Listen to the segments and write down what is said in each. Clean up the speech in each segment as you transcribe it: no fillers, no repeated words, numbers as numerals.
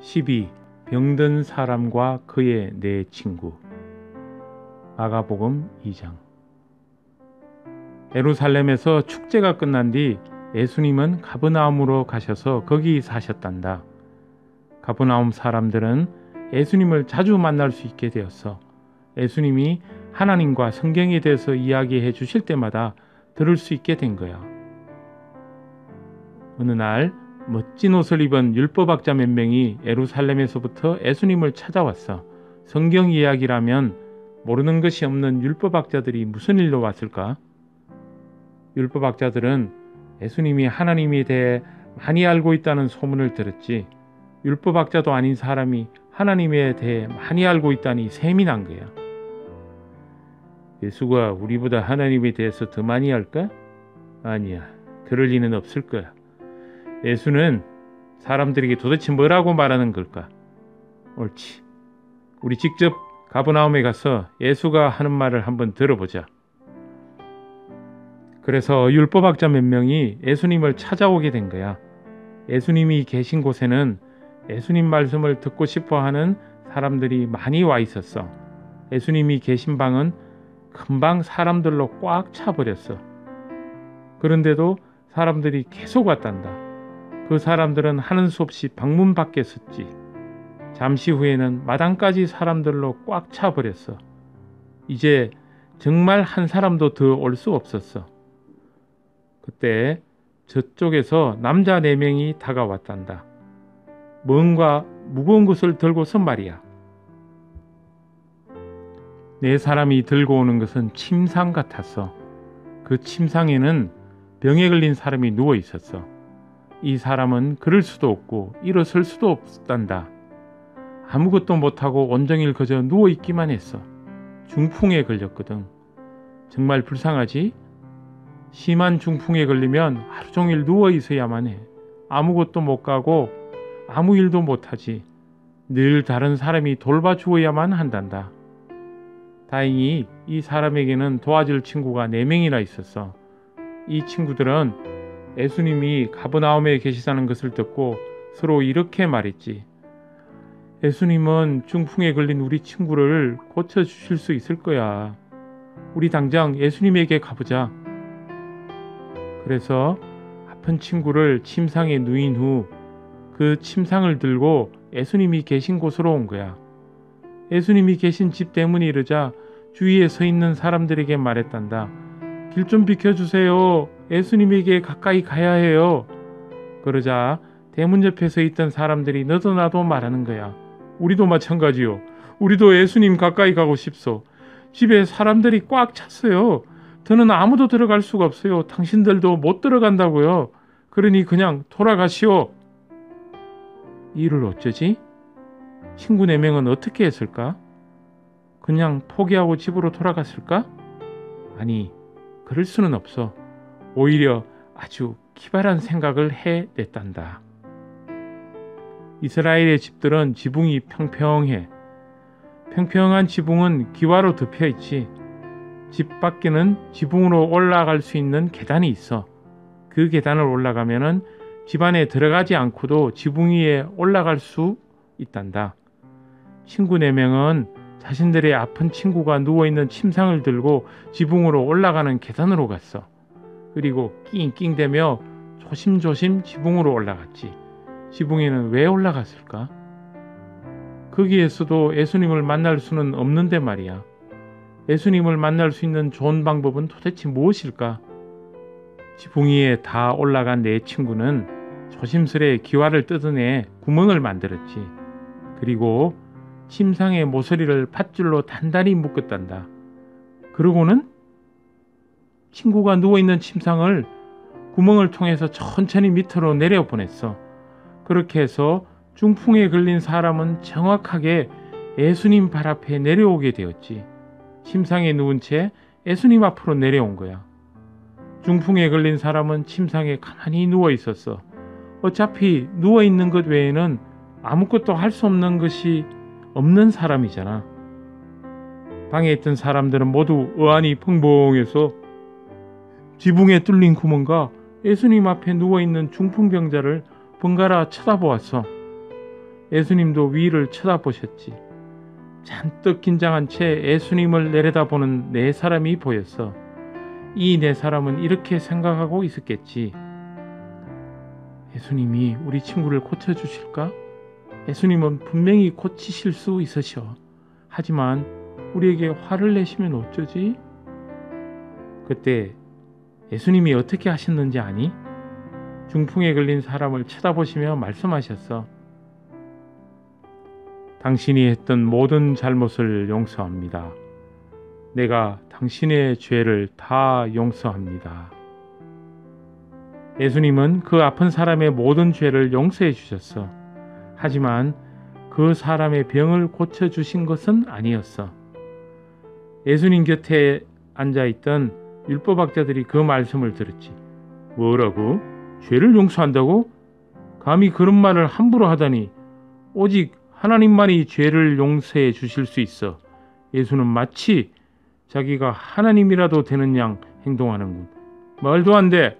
12. 병든 사람과 그의 네 친구. 마가복음 2장. 예루살렘에서 축제가 끝난 뒤 예수님은 가버나움으로 가셔서 거기 사셨단다. 가버나움 사람들은 예수님을 자주 만날 수 있게 되었어. 예수님이 하나님과 성경에 대해서 이야기해 주실 때마다 들을 수 있게 된 거야. 어느 날 멋진 옷을 입은 율법학자 몇 명이 예루살렘에서부터 예수님을 찾아왔어. 성경 이야기라면 모르는 것이 없는 율법학자들이 무슨 일로 왔을까? 율법학자들은 예수님이 하나님에 대해 많이 알고 있다는 소문을 들었지. 율법학자도 아닌 사람이 하나님에 대해 많이 알고 있다니 셈이 난 거야. 예수가 우리보다 하나님에 대해서 더 많이 알까? 아니야, 그럴 리는 없을 거야. 예수는 사람들에게 도대체 뭐라고 말하는 걸까? 옳지. 우리 직접 가버나움에 가서 예수가 하는 말을 한번 들어보자. 그래서 율법학자 몇 명이 예수님을 찾아오게 된 거야. 예수님이 계신 곳에는 예수님 말씀을 듣고 싶어 하는 사람들이 많이 와 있었어. 예수님이 계신 방은 금방 사람들로 꽉 차버렸어. 그런데도 사람들이 계속 왔단다. 그 사람들은 하는 수 없이 방문 밖에 섰지. 잠시 후에는 마당까지 사람들로 꽉 차버렸어. 이제 정말 한 사람도 더 올 수 없었어. 그때 저쪽에서 남자 4명이 다가왔단다. 뭔가 무거운 것을 들고서 말이야. 4사람이 들고 오는 것은 침상 같았어. 그 침상에는 병에 걸린 사람이 누워 있었어. 이 사람은 걸을 수도 없고 일어설 수도 없단다. 아무것도 못하고 온종일 그저 누워있기만 했어. 중풍에 걸렸거든. 정말 불쌍하지? 심한 중풍에 걸리면 하루 종일 누워있어야만 해. 아무것도 못 가고 아무 일도 못하지. 늘 다른 사람이 돌봐주어야만 한단다. 다행히 이 사람에게는 도와줄 친구가 4명이나 있었어. 이 친구들은 예수님이 가버나움에 계시다는 것을 듣고 서로 이렇게 말했지. 예수님은 중풍에 걸린 우리 친구를 고쳐주실 수 있을 거야. 우리 당장 예수님에게 가보자. 그래서 아픈 친구를 침상에 누인 후 그 침상을 들고 예수님이 계신 곳으로 온 거야. 예수님이 계신 집 대문에 이르자 주위에 서 있는 사람들에게 말했단다. 길 좀 비켜주세요. 예수님에게 가까이 가야 해요. 그러자 대문 옆에 서 있던 사람들이 너도 나도 말하는 거야. 우리도 마찬가지요. 우리도 예수님 가까이 가고 싶소. 집에 사람들이 꽉 찼어요. 더는 아무도 들어갈 수가 없어요. 당신들도 못 들어간다고요. 그러니 그냥 돌아가시오. 이를 어쩌지? 친구 4명은 어떻게 했을까? 그냥 포기하고 집으로 돌아갔을까? 아니, 그럴 수는 없어. 오히려 아주 기발한 생각을 해냈단다. 이스라엘의 집들은 지붕이 평평해. 평평한 지붕은 기와로 덮여있지. 집 밖에는 지붕으로 올라갈 수 있는 계단이 있어. 그 계단을 올라가면은 집 안에 들어가지 않고도 지붕 위에 올라갈 수 있단다. 친구 4명은 자신들의 아픈 친구가 누워있는 침상을 들고 지붕으로 올라가는 계단으로 갔어. 그리고 낑낑대며 조심조심 지붕으로 올라갔지. 지붕에는 왜 올라갔을까? 거기에서도 예수님을 만날 수는 없는데 말이야. 예수님을 만날 수 있는 좋은 방법은 도대체 무엇일까? 지붕 위에 다 올라간 4 친구는 조심스레 기와를 뜯어내 구멍을 만들었지. 그리고 침상의 모서리를 밧줄로 단단히 묶었단다. 그러고는 친구가 누워있는 침상을 구멍을 통해서 천천히 밑으로 내려보냈어. 그렇게 해서 중풍에 걸린 사람은 정확하게 예수님 발 앞에 내려오게 되었지. 침상에 누운 채 예수님 앞으로 내려온 거야. 중풍에 걸린 사람은 침상에 가만히 누워 있었어. 어차피 누워 있는 것 외에는 아무것도 할 수 없는 것이 없는 사람이잖아. 방에 있던 사람들은 모두 어안이 펑벙해서 지붕에 뚫린 구멍과 예수님 앞에 누워있는 중풍병자를 번갈아 쳐다보았어. 예수님도 위를 쳐다보셨지. 잔뜩 긴장한 채 예수님을 내려다보는 네 사람이 보였어. 이 네 사람은 이렇게 생각하고 있었겠지. 예수님이 우리 친구를 고쳐주실까? 예수님은 분명히 고치실 수 있으셔. 하지만 우리에게 화를 내시면 어쩌지? 그때 예수님이 어떻게 하셨는지 아니? 중풍에 걸린 사람을 쳐다보시며 말씀하셨어. 당신이 했던 모든 잘못을 용서합니다. 내가 당신의 죄를 다 용서합니다. 예수님은 그 아픈 사람의 모든 죄를 용서해 주셨어. 하지만 그 사람의 병을 고쳐주신 것은 아니었어. 예수님 곁에 앉아있던 율법학자들이 그 말씀을 들었지. 뭐라고? 죄를 용서한다고? 감히 그런 말을 함부로 하다니. 오직 하나님만이 죄를 용서해 주실 수 있어. 예수는 마치 자기가 하나님이라도 되는 양 행동하는군. 말도 안 돼.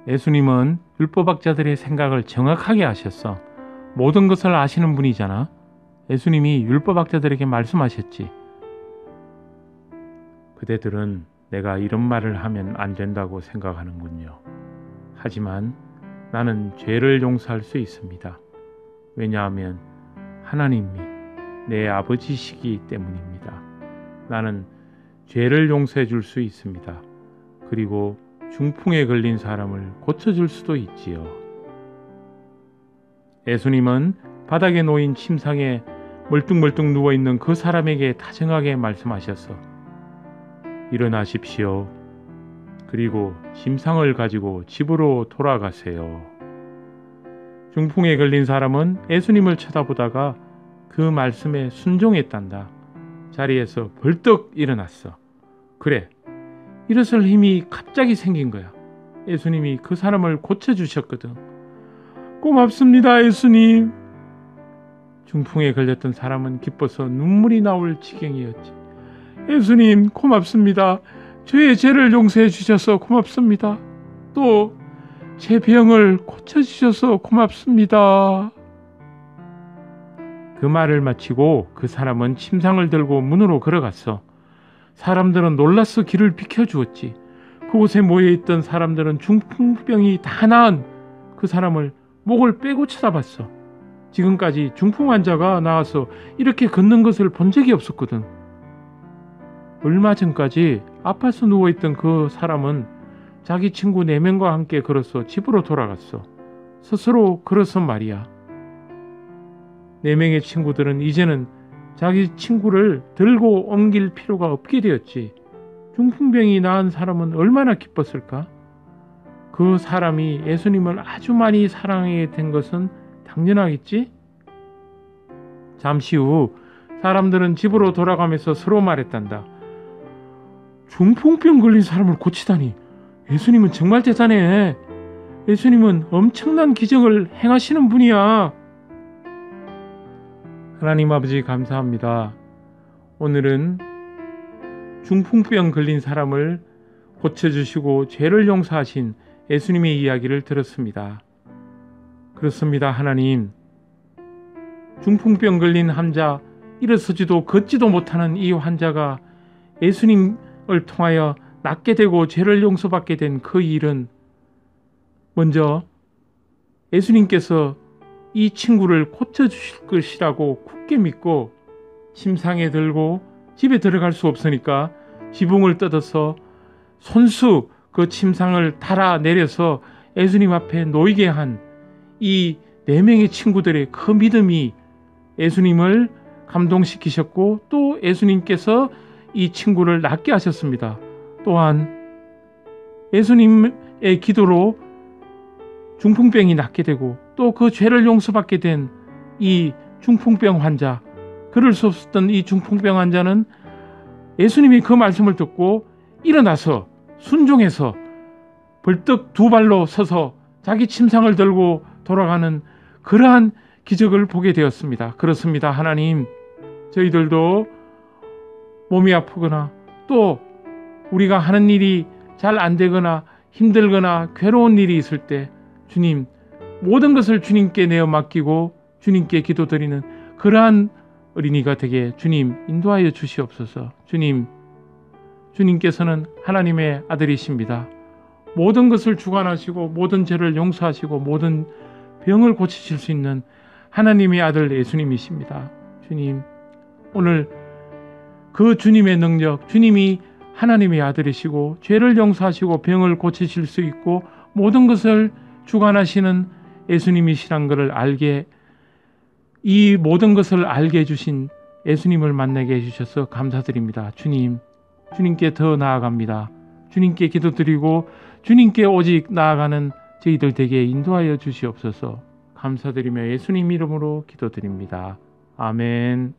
예수님은 율법학자들의 생각을 정확하게 아셨어. 모든 것을 아시는 분이잖아. 예수님이 율법학자들에게 말씀하셨지. 그대들은 내가 이런 말을 하면 안 된다고 생각하는군요. 하지만 나는 죄를 용서할 수 있습니다. 왜냐하면 하나님이 내 아버지시기 때문입니다. 나는 죄를 용서해 줄 수 있습니다. 그리고 중풍에 걸린 사람을 고쳐줄 수도 있지요. 예수님은 바닥에 놓인 침상에 멀뚱멀뚱 누워있는 그 사람에게 다정하게 말씀하셨어. 일어나십시오. 그리고 침상을 가지고 집으로 돌아가세요. 중풍에 걸린 사람은 예수님을 쳐다보다가 그 말씀에 순종했단다. 자리에서 벌떡 일어났어. 그래, 일어설 힘이 갑자기 생긴 거야. 예수님이 그 사람을 고쳐주셨거든. 고맙습니다, 예수님. 중풍에 걸렸던 사람은 기뻐서 눈물이 나올 지경이었지. 예수님, 고맙습니다. 저의 죄를 용서해 주셔서 고맙습니다. 또 제 병을 고쳐주셔서 고맙습니다. 그 말을 마치고 그 사람은 침상을 들고 문으로 걸어갔어. 사람들은 놀라서 길을 비켜주었지. 그곳에 모여있던 사람들은 중풍병이 다 나은 그 사람을 목을 빼고 쳐다봤어. 지금까지 중풍 환자가 나와서 이렇게 걷는 것을 본 적이 없었거든. 얼마 전까지 아파서 누워있던 그 사람은 자기 친구 4명과 함께 걸어서 집으로 돌아갔어. 스스로 걸어서 말이야. 4명의 친구들은 이제는 자기 친구를 들고 옮길 필요가 없게 되었지. 중풍병이 나은 사람은 얼마나 기뻤을까? 그 사람이 예수님을 아주 많이 사랑하게 된 것은 당연하겠지? 잠시 후 사람들은 집으로 돌아가면서 서로 말했단다. 중풍병 걸린 사람을 고치다니. 예수님은 정말 대단해. 예수님은 엄청난 기적을 행하시는 분이야. 하나님 아버지 감사합니다. 오늘은 중풍병 걸린 사람을 고쳐주시고 죄를 용서하신 예수님의 이야기를 들었습니다. 그렇습니다, 하나님. 중풍병 걸린 환자, 일어서지도 걷지도 못하는 이 환자가 예수님을 통하여 낫게 되고 죄를 용서받게 된 그 일은 먼저 예수님께서 이 친구를 고쳐주실 것이라고 굳게 믿고 침상에 들고 집에 들어갈 수 없으니까 지붕을 뜯어서 손수 그 침상을 달아내려서 예수님 앞에 놓이게 한 이 4명의 친구들의 그 믿음이 예수님을 감동시키셨고 또 예수님께서 이 친구를 낫게 하셨습니다. 또한 예수님의 기도로 중풍병이 낫게 되고 또 그 죄를 용서받게 된 이 중풍병 환자, 그럴 수 없었던 이 중풍병 환자는 예수님이 그 말씀을 듣고 일어나서 순종해서 벌떡 2발로 서서 자기 침상을 들고 돌아가는 그러한 기적을 보게 되었습니다. 그렇습니다, 하나님. 저희들도 몸이 아프거나 또 우리가 하는 일이 잘 안 되거나 힘들거나 괴로운 일이 있을 때 주님, 모든 것을 주님께 내어 맡기고 주님께 기도드리는 그러한 어린이가 되게 주님 인도하여 주시옵소서. 주님께서는 하나님의 아들이십니다. 모든 것을 주관하시고 모든 죄를 용서하시고 모든 병을 고치실 수 있는 하나님의 아들 예수님이십니다. 주님, 오늘 그 주님의 능력, 주님이 하나님의 아들이시고 죄를 용서하시고 병을 고치실 수 있고 모든 것을 주관하시는 예수님이시란 것을 이 모든 것을 알게 해주신 예수님을 만나게 해주셔서 감사드립니다. 주님께 더 나아갑니다. 주님께 기도드리고 주님께 오직 나아가는 저희들 되게 인도하여 주시옵소서. 감사드리며 예수님 이름으로 기도드립니다. 아멘.